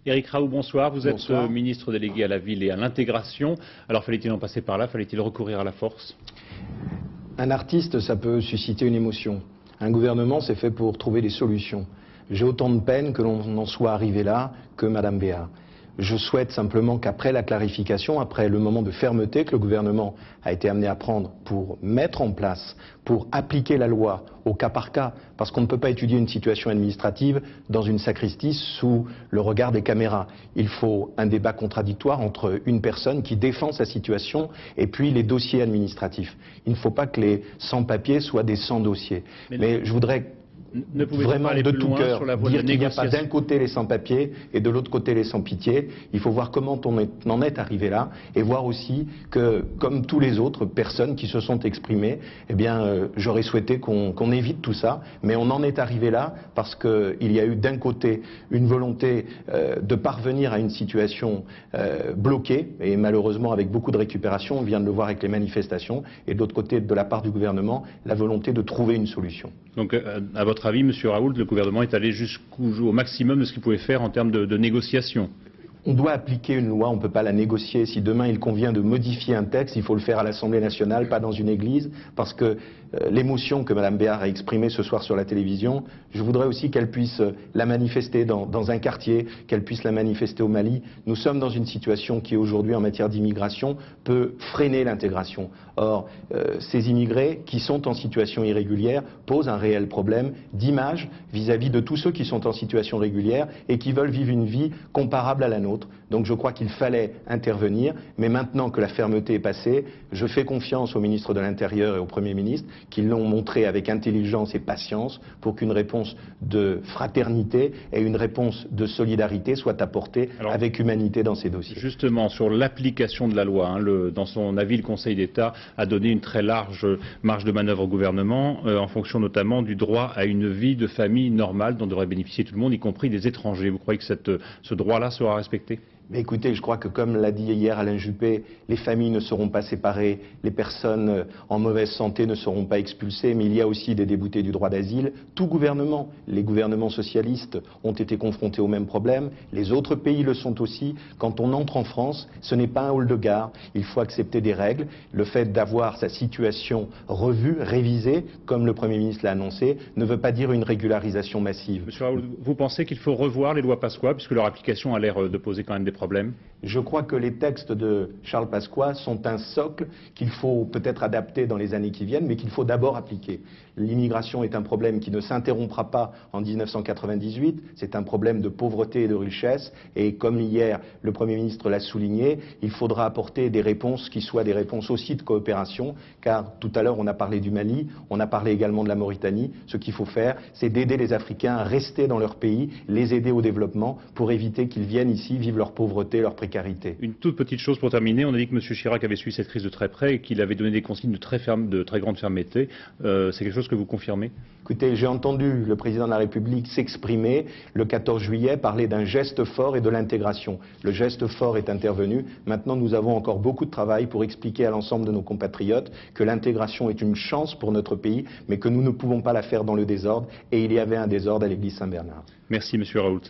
Éric Raoult, bonsoir. Vous êtes ministre délégué à la ville et à l'intégration. Alors fallait-il en passer par là? Fallait-il recourir à la force? Un artiste, ça peut susciter une émotion. Un gouvernement, c'est fait pour trouver des solutions. J'ai autant de peine que l'on en soit arrivé là que Mme Béard. Je souhaite simplement qu'après la clarification, après le moment de fermeté que le gouvernement a été amené à prendre pour mettre en place, pour appliquer la loi au cas par cas, parce qu'on ne peut pas étudier une situation administrative dans une sacristie sous le regard des caméras. Il faut un débat contradictoire entre une personne qui défend sa situation et puis les dossiers administratifs. Il ne faut pas que les sans-papiers soient des sans-dossiers. Mais je voudrais vraiment de tout cœur dire qu'il n'y a pas d'un côté les sans-papiers et de l'autre côté les sans-pitié. Il faut voir comment on en est arrivé là et voir aussi que, comme tous les autres personnes qui se sont exprimées, eh bien, j'aurais souhaité qu'on évite tout ça, mais on en est arrivé là parce qu'il y a eu d'un côté une volonté de parvenir à une situation bloquée et malheureusement avec beaucoup de récupération, on vient de le voir avec les manifestations, et de l'autre côté, de la part du gouvernement, la volonté de trouver une solution. Donc, à votre avis, M. Raoult, le gouvernement est allé jusqu'au maximum de ce qu'il pouvait faire en termes de négociation? On doit appliquer une loi, on ne peut pas la négocier. Si demain il convient de modifier un texte, il faut le faire à l'Assemblée nationale, pas dans une église, parce que l'émotion que Mme Béard a exprimée ce soir sur la télévision, je voudrais aussi qu'elle puisse la manifester dans un quartier, qu'elle puisse la manifester au Mali. Nous sommes dans une situation qui aujourd'hui, en matière d'immigration, peut freiner l'intégration. Or, ces immigrés qui sont en situation irrégulière posent un réel problème d'image vis-à-vis de tous ceux qui sont en situation régulière et qui veulent vivre une vie comparable à la nôtre. Donc je crois qu'il fallait intervenir, mais maintenant que la fermeté est passée, je fais confiance au ministre de l'Intérieur et au Premier ministre, qui l'ont montré avec intelligence et patience pour qu'une réponse de fraternité et une réponse de solidarité soit apportée avec humanité dans ces dossiers. Justement, sur l'application de la loi, dans son avis, le Conseil d'État a donné une très large marge de manœuvre au gouvernement, en fonction notamment du droit à une vie de famille normale dont devrait bénéficier tout le monde, y compris des étrangers. Vous croyez que ce droit-là sera respecté? Mais écoutez, je crois que comme l'a dit hier Alain Juppé, les familles ne seront pas séparées, les personnes en mauvaise santé ne seront pas expulsées, mais il y a aussi des déboutés du droit d'asile. Tout gouvernement, les gouvernements socialistes ont été confrontés au même problème, les autres pays le sont aussi. Quand on entre en France, ce n'est pas un hall de gare, il faut accepter des règles. Le fait d'avoir sa situation revue, révisée, comme le Premier ministre l'a annoncé, ne veut pas dire une régularisation massive. Monsieur Raoult, vous pensez qu'il faut revoir les lois Pasqua, puisque leur application a l'air de poser quand même des problèmes? Je crois que les textes de Charles Pasqua sont un socle qu'il faut peut-être adapter dans les années qui viennent, mais qu'il faut d'abord appliquer. L'immigration est un problème qui ne s'interrompra pas en 1998, c'est un problème de pauvreté et de richesse, et comme hier le Premier ministre l'a souligné, il faudra apporter des réponses qui soient des réponses aussi de coopération, car tout à l'heure on a parlé du Mali, on a parlé également de la Mauritanie. Ce qu'il faut faire, c'est d'aider les Africains à rester dans leur pays, les aider au développement, pour éviter qu'ils viennent ici vivre leur pauvreté, leur précarité. Une toute petite chose pour terminer, on a dit que M. Chirac avait suivi cette crise de très près et qu'il avait donné des consignes de très grande fermeté. C'est quelque chose que vous confirmez? Écoutez, j'ai entendu le président de la République s'exprimer le 14 juillet, parler d'un geste fort et de l'intégration. Le geste fort est intervenu. Maintenant, nous avons encore beaucoup de travail pour expliquer à l'ensemble de nos compatriotes que l'intégration est une chance pour notre pays, mais que nous ne pouvons pas la faire dans le désordre. Et il y avait un désordre à l'église Saint-Bernard. Merci, M. Raoult.